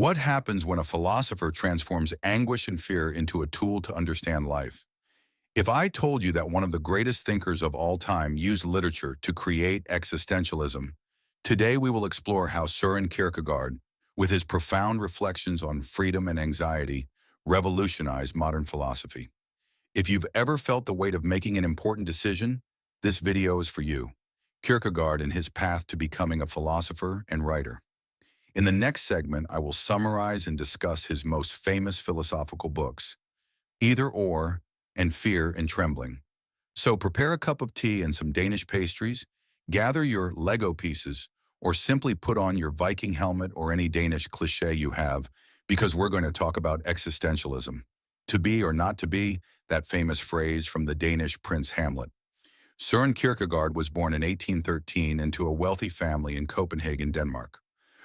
What happens when a philosopher transforms anguish and fear into a tool to understand life? If I told you that one of the greatest thinkers of all time used literature to create existentialism, today we will explore how Søren Kierkegaard, with his profound reflections on freedom and anxiety, revolutionized modern philosophy. If you've ever felt the weight of making an important decision, this video is for you. Kierkegaard and his path to becoming a philosopher and writer. In the next segment, I will summarize and discuss his most famous philosophical books, Either Or and Fear and Trembling. So prepare a cup of tea and some Danish pastries, gather your Lego pieces, or simply put on your Viking helmet or any Danish cliché you have, because we're going to talk about existentialism. To be or not to be, that famous phrase from the Danish Prince Hamlet. Søren Kierkegaard was born in 1813 into a wealthy family in Copenhagen, Denmark.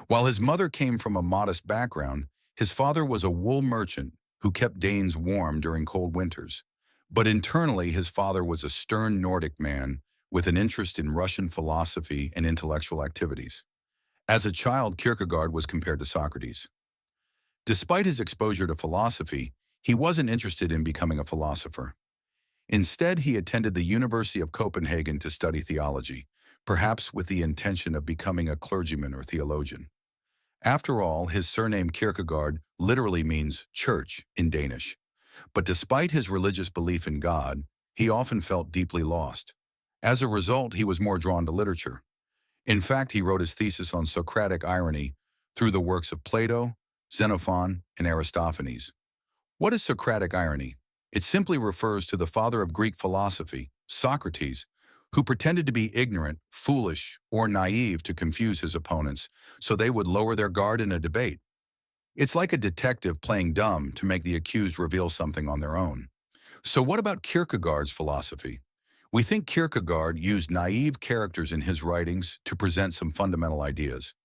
While his mother came from a modest background, his father was a wool merchant who kept Danes warm during cold winters. But internally, his father was a stern Nordic man with an interest in Russian philosophy and intellectual activities. As a child, Kierkegaard was compared to Socrates. Despite his exposure to philosophy, he wasn't interested in becoming a philosopher. Instead, he attended the University of Copenhagen to study theology, perhaps with the intention of becoming a clergyman or theologian. After all, his surname Kierkegaard literally means church in Danish. But despite his religious belief in God, he often felt deeply lost. As a result, he was more drawn to literature. In fact, he wrote his thesis on Socratic irony through the works of Plato, Xenophon, and Aristophanes. What is Socratic irony? It simply refers to the father of Greek philosophy, Socrates, who pretended to be ignorant, foolish, or naive to confuse his opponents so they would lower their guard in a debate. It's like a detective playing dumb to make the accused reveal something on their own. So what about Kierkegaard's philosophy? We think Kierkegaard used naive characters in his writings to present some fundamental ideas.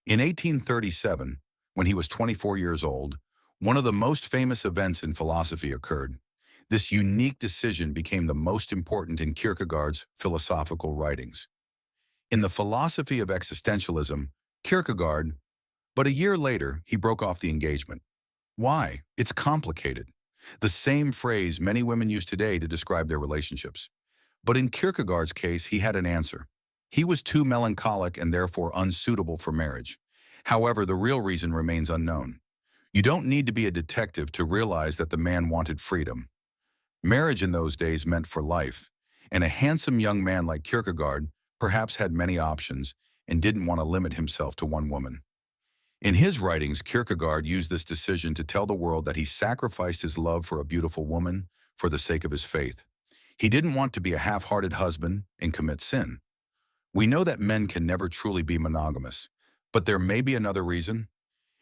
In 1837, when he was 24 years old, one of the most famous events in philosophy occurred. This unique decision became the most important in Kierkegaard's philosophical writings. In the philosophy of existentialism, Kierkegaard, but a year later, he broke off the engagement. Why? It's complicated. The same phrase many women use today to describe their relationships. But in Kierkegaard's case, he had an answer. He was too melancholic and therefore unsuitable for marriage. However, the real reason remains unknown. You don't need to be a detective to realize that the man wanted freedom. Marriage in those days meant for life, and a handsome young man like Kierkegaard perhaps had many options and didn't want to limit himself to one woman. In his writings, Kierkegaard used this decision to tell the world that he sacrificed his love for a beautiful woman for the sake of his faith. He didn't want to be a half-hearted husband and commit sin. We know that men can never truly be monogamous, but there may be another reason.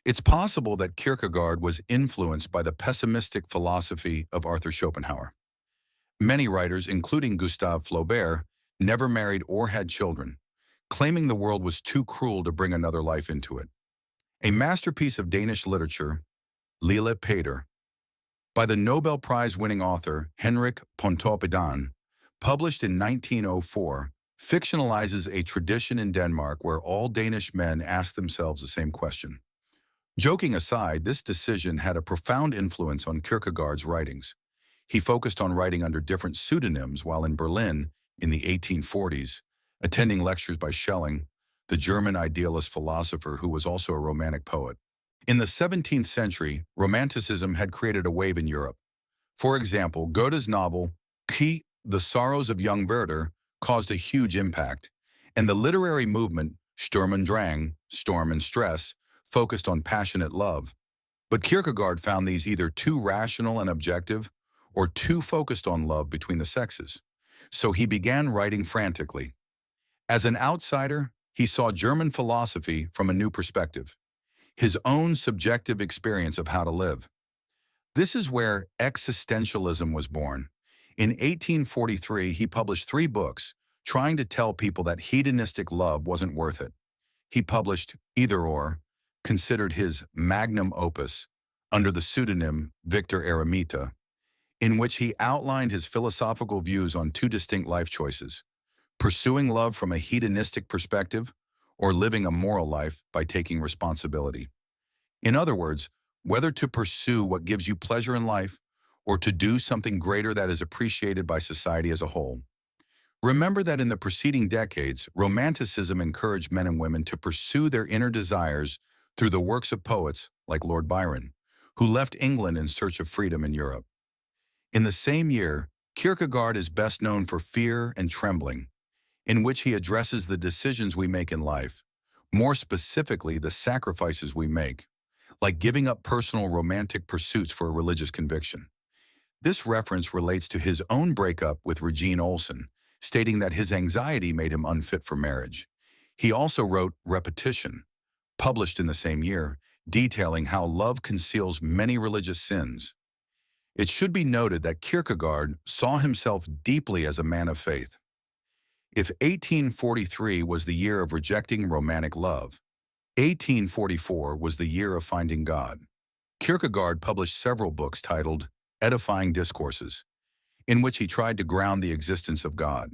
It's possible that Kierkegaard was influenced by the pessimistic philosophy of Arthur Schopenhauer. Many writers, including Gustave Flaubert, never married or had children, claiming the world was too cruel to bring another life into it. A masterpiece of Danish literature, Lille Peter, by the Nobel Prize-winning author Henrik Pontoppidan, published in 1904, fictionalizes a tradition in Denmark where all Danish men ask themselves the same question. Joking aside, this decision had a profound influence on Kierkegaard's writings. He focused on writing under different pseudonyms while in Berlin in the 1840s, attending lectures by Schelling, the German idealist philosopher who was also a romantic poet. In the 17th century, Romanticism had created a wave in Europe. For example, Goethe's novel, The Sorrows of Young Werther, caused a huge impact, and the literary movement, Sturm und Drang, Storm and Stress, focused on passionate love. But Kierkegaard found these either too rational and objective or too focused on love between the sexes. So he began writing frantically. As an outsider, he saw German philosophy from a new perspective, his own subjective experience of how to live. This is where existentialism was born. In 1843, he published 3 books, trying to tell people that hedonistic love wasn't worth it. He published Either Or, considered his magnum opus, under the pseudonym Victor Eremita, in which he outlined his philosophical views on 2 distinct life choices: pursuing love from a hedonistic perspective or living a moral life by taking responsibility. In other words, whether to pursue what gives you pleasure in life or to do something greater that is appreciated by society as a whole. Remember that in the preceding decades, Romanticism encouraged men and women to pursue their inner desires through the works of poets like Lord Byron, who left England in search of freedom in Europe. In the same year, Kierkegaard is best known for Fear and Trembling, in which he addresses the decisions we make in life, more specifically the sacrifices we make, like giving up personal romantic pursuits for a religious conviction. This reference relates to his own breakup with Regine Olsen, stating that his anxiety made him unfit for marriage. He also wrote Repetition, published in the same year, detailing how love conceals many religious sins. It should be noted that Kierkegaard saw himself deeply as a man of faith. If 1843 was the year of rejecting romantic love, 1844 was the year of finding God. Kierkegaard published several books titled Edifying Discourses, in which he tried to ground the existence of God.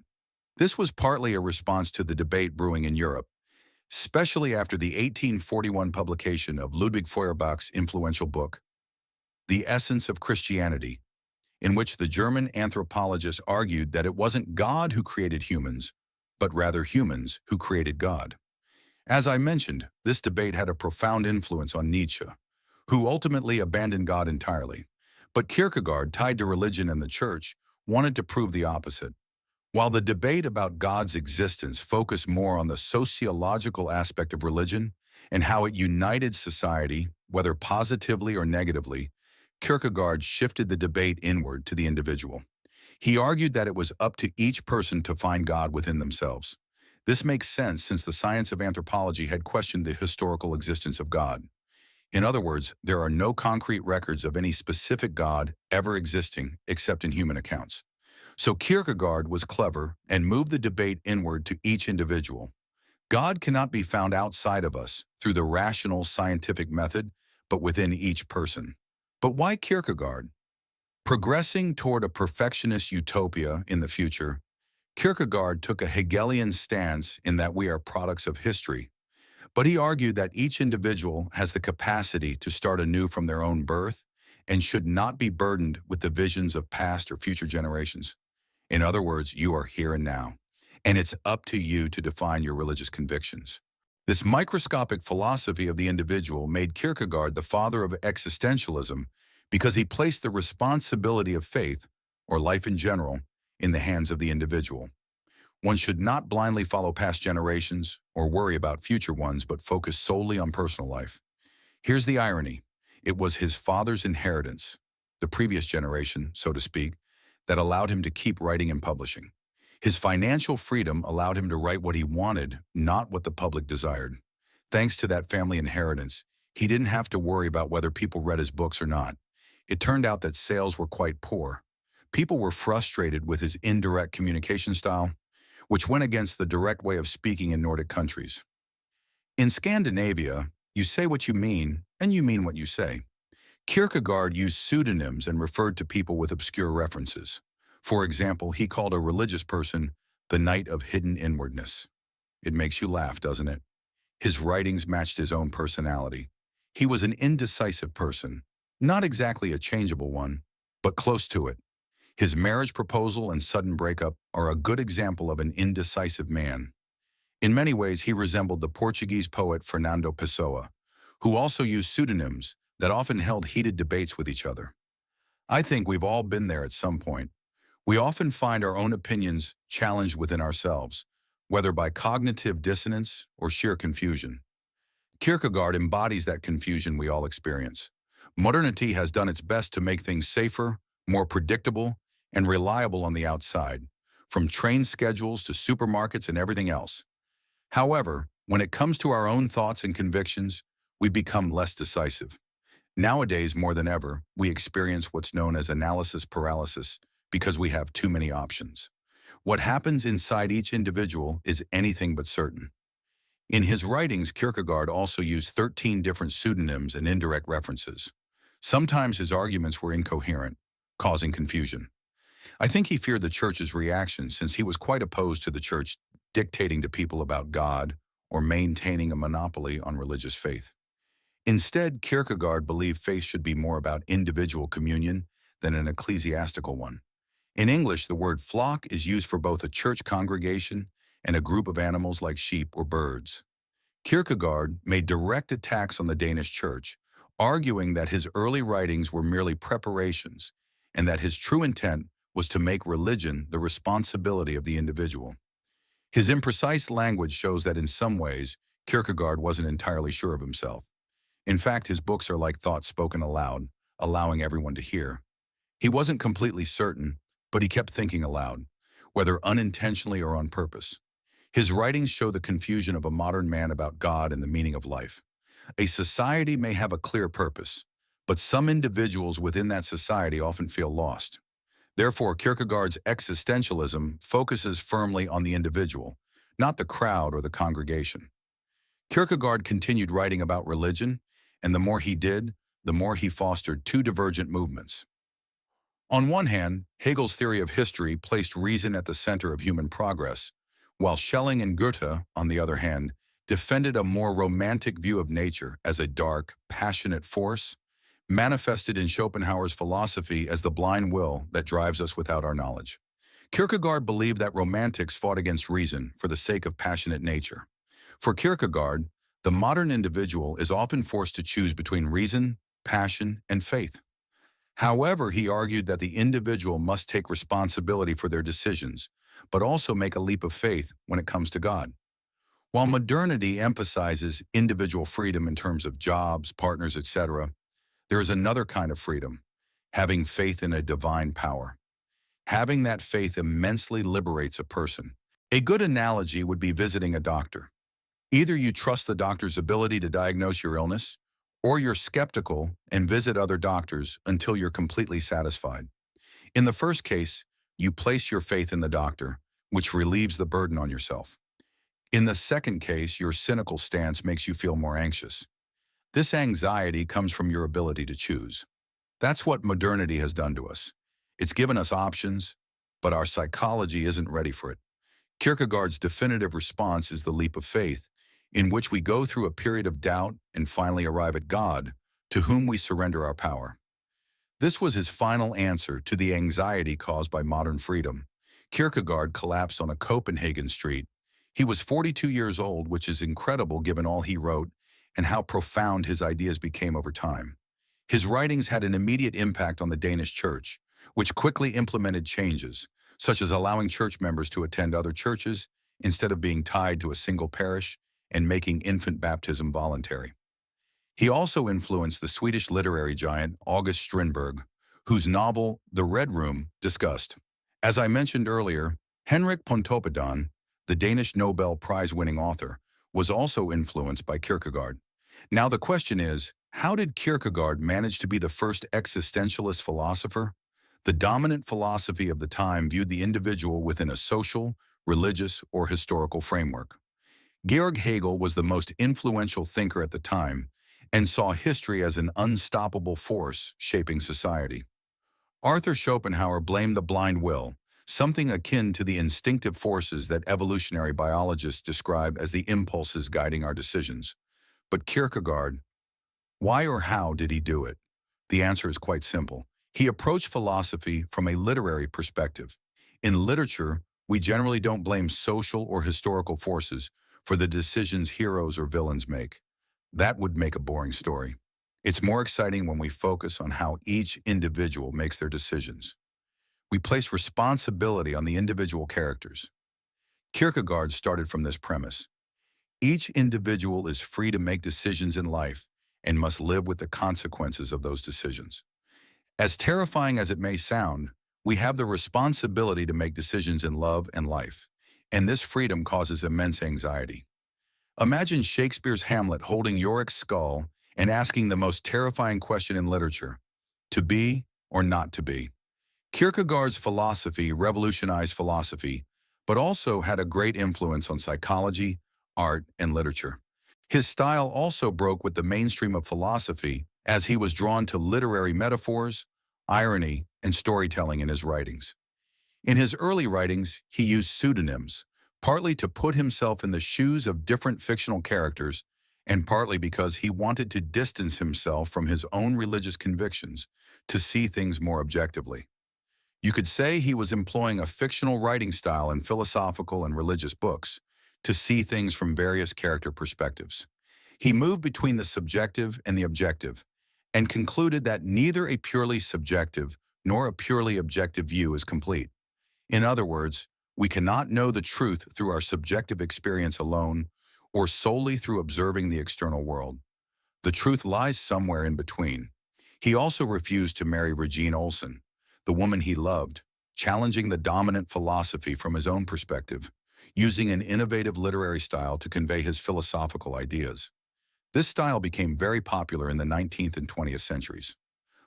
This was partly a response to the debate brewing in Europe, especially after the 1841 publication of Ludwig Feuerbach's influential book, The Essence of Christianity, in which the German anthropologist argued that it wasn't God who created humans, but rather humans who created God. As I mentioned, this debate had a profound influence on Nietzsche, who ultimately abandoned God entirely. But Kierkegaard, tied to religion and the church, wanted to prove the opposite. While the debate about God's existence focused more on the sociological aspect of religion and how it united society, whether positively or negatively, Kierkegaard shifted the debate inward to the individual. He argued that it was up to each person to find God within themselves. This makes sense since the science of anthropology had questioned the historical existence of God. In other words, there are no concrete records of any specific God ever existing except in human accounts. So Kierkegaard was clever and moved the debate inward to each individual. God cannot be found outside of us through the rational scientific method, but within each person. But why Kierkegaard? Progressing toward a perfectionist utopia in the future, Kierkegaard took a Hegelian stance in that we are products of history, but he argued that each individual has the capacity to start anew from their own birth and should not be burdened with the visions of past or future generations. In other words, you are here and now, and it's up to you to define your religious convictions. This microscopic philosophy of the individual made Kierkegaard the father of existentialism because he placed the responsibility of faith, or life in general, in the hands of the individual. One should not blindly follow past generations or worry about future ones, but focus solely on personal life. Here's the irony. It was his father's inheritance, the previous generation, so to speak, that allowed him to keep writing and publishing. His financial freedom allowed him to write what he wanted, not what the public desired. Thanks to that family inheritance, he didn't have to worry about whether people read his books or not. It turned out that sales were quite poor. People were frustrated with his indirect communication style, which went against the direct way of speaking in Nordic countries. In Scandinavia, you say what you mean, and you mean what you say. Kierkegaard used pseudonyms and referred to people with obscure references. For example, he called a religious person the Knight of Hidden Inwardness. It makes you laugh, doesn't it? His writings matched his own personality. He was an indecisive person, not exactly a changeable one, but close to it. His marriage proposal and sudden breakup are a good example of an indecisive man. In many ways, he resembled the Portuguese poet Fernando Pessoa, who also used pseudonyms that often held heated debates with each other. I think we've all been there at some point. We often find our own opinions challenged within ourselves, whether by cognitive dissonance or sheer confusion. Kierkegaard embodies that confusion we all experience. Modernity has done its best to make things safer, more predictable, and reliable on the outside, from train schedules to supermarkets and everything else. However, when it comes to our own thoughts and convictions, we become less decisive. Nowadays, more than ever, we experience what's known as analysis paralysis because we have too many options. What happens inside each individual is anything but certain. In his writings, Kierkegaard also used 13 different pseudonyms and indirect references. Sometimes his arguments were incoherent, causing confusion. I think he feared the church's reaction since he was quite opposed to the church dictating to people about God or maintaining a monopoly on religious faith. Instead, Kierkegaard believed faith should be more about individual communion than an ecclesiastical one. In English, the word flock is used for both a church congregation and a group of animals like sheep or birds. Kierkegaard made direct attacks on the Danish church, arguing that his early writings were merely preparations and that his true intent was to make religion the responsibility of the individual. His imprecise language shows that in some ways, Kierkegaard wasn't entirely sure of himself. In fact, his books are like thoughts spoken aloud, allowing everyone to hear. He wasn't completely certain, but he kept thinking aloud, whether unintentionally or on purpose. His writings show the confusion of a modern man about God and the meaning of life. A society may have a clear purpose, but some individuals within that society often feel lost. Therefore, Kierkegaard's existentialism focuses firmly on the individual, not the crowd or the congregation. Kierkegaard continued writing about religion, and the more he did, the more he fostered two divergent movements. On one hand, Hegel's theory of history placed reason at the center of human progress, while Schelling and Goethe, on the other hand, defended a more romantic view of nature as a dark, passionate force, manifested in Schopenhauer's philosophy as the blind will that drives us without our knowledge. Kierkegaard believed that romantics fought against reason for the sake of passionate nature. For Kierkegaard, the modern individual is often forced to choose between reason, passion, and faith. However, he argued that the individual must take responsibility for their decisions, but also make a leap of faith when it comes to God. While modernity emphasizes individual freedom in terms of jobs, partners, etc., there is another kind of freedom, having faith in a divine power. Having that faith immensely liberates a person. A good analogy would be visiting a doctor. Either you trust the doctor's ability to diagnose your illness, or you're skeptical and visit other doctors until you're completely satisfied. In the first case, you place your faith in the doctor, which relieves the burden on yourself. In the second case, your cynical stance makes you feel more anxious. This anxiety comes from your ability to choose. That's what modernity has done to us. It's given us options, but our psychology isn't ready for it. Kierkegaard's definitive response is the leap of faith, in which we go through a period of doubt and finally arrive at God, to whom we surrender our power. This was his final answer to the anxiety caused by modern freedom. Kierkegaard collapsed on a Copenhagen street. He was 42 years old, which is incredible given all he wrote and how profound his ideas became over time. His writings had an immediate impact on the Danish church, which quickly implemented changes, such as allowing church members to attend other churches instead of being tied to a single parish and making infant baptism voluntary. He also influenced the Swedish literary giant August Strindberg, whose novel The Red Room discussed. As I mentioned earlier, Henrik Pontoppidan, the Danish Nobel Prize-winning author, was also influenced by Kierkegaard. Now the question is, how did Kierkegaard manage to be the first existentialist philosopher? The dominant philosophy of the time viewed the individual within a social, religious, or historical framework. Georg Hegel was the most influential thinker at the time and saw history as an unstoppable force shaping society. Arthur Schopenhauer blamed the blind will, something akin to the instinctive forces that evolutionary biologists describe as the impulses guiding our decisions. But Kierkegaard, why or how did he do it? The answer is quite simple. He approached philosophy from a literary perspective. In literature, we generally don't blame social or historical forces for the decisions heroes or villains make. That would make a boring story. It's more exciting when we focus on how each individual makes their decisions. We place responsibility on the individual characters. Kierkegaard started from this premise. Each individual is free to make decisions in life and must live with the consequences of those decisions. As terrifying as it may sound, we have the responsibility to make decisions in love and life, and this freedom causes immense anxiety. Imagine Shakespeare's Hamlet holding Yorick's skull and asking the most terrifying question in literature, to be or not to be. Kierkegaard's philosophy revolutionized philosophy, but also had a great influence on psychology, art, and literature. His style also broke with the mainstream of philosophy as he was drawn to literary metaphors, irony, and storytelling in his writings. In his early writings, he used pseudonyms, partly to put himself in the shoes of different fictional characters and partly because he wanted to distance himself from his own religious convictions to see things more objectively. You could say he was employing a fictional writing style in philosophical and religious books to see things from various character perspectives. He moved between the subjective and the objective and concluded that neither a purely subjective nor a purely objective view is complete. In other words, we cannot know the truth through our subjective experience alone or solely through observing the external world. The truth lies somewhere in between. He also refused to marry Regine Olsen, the woman he loved, challenging the dominant philosophy from his own perspective, using an innovative literary style to convey his philosophical ideas. This style became very popular in the 19th and 20th centuries.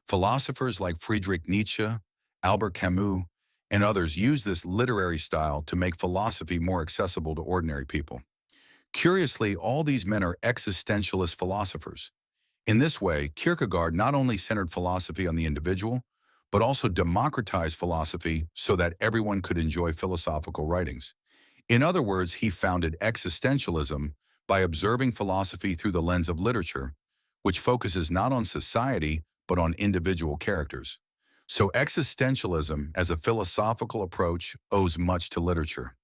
Philosophers like Friedrich Nietzsche, Albert Camus, and others used this literary style to make philosophy more accessible to ordinary people. Curiously, all these men are existentialist philosophers. In this way, Kierkegaard not only centered philosophy on the individual, but also democratized philosophy so that everyone could enjoy philosophical writings. In other words, he founded existentialism by observing philosophy through the lens of literature, which focuses not on society, but on individual characters. So existentialism, as a philosophical approach, owes much to literature.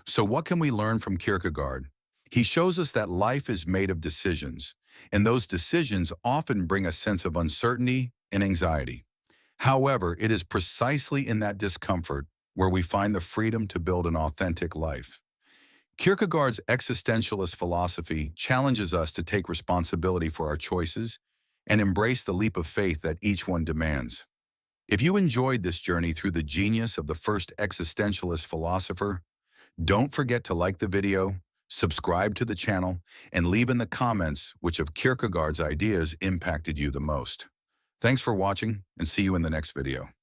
So what can we learn from Kierkegaard? He shows us that life is made of decisions, and those decisions often bring a sense of uncertainty and anxiety. However, it is precisely in that discomfort where we find the freedom to build an authentic life. Kierkegaard's existentialist philosophy challenges us to take responsibility for our choices and embrace the leap of faith that each one demands. If you enjoyed this journey through the genius of the first existentialist philosopher, don't forget to like the video, subscribe to the channel, and leave in the comments which of Kierkegaard's ideas impacted you the most. Thanks for watching, and see you in the next video.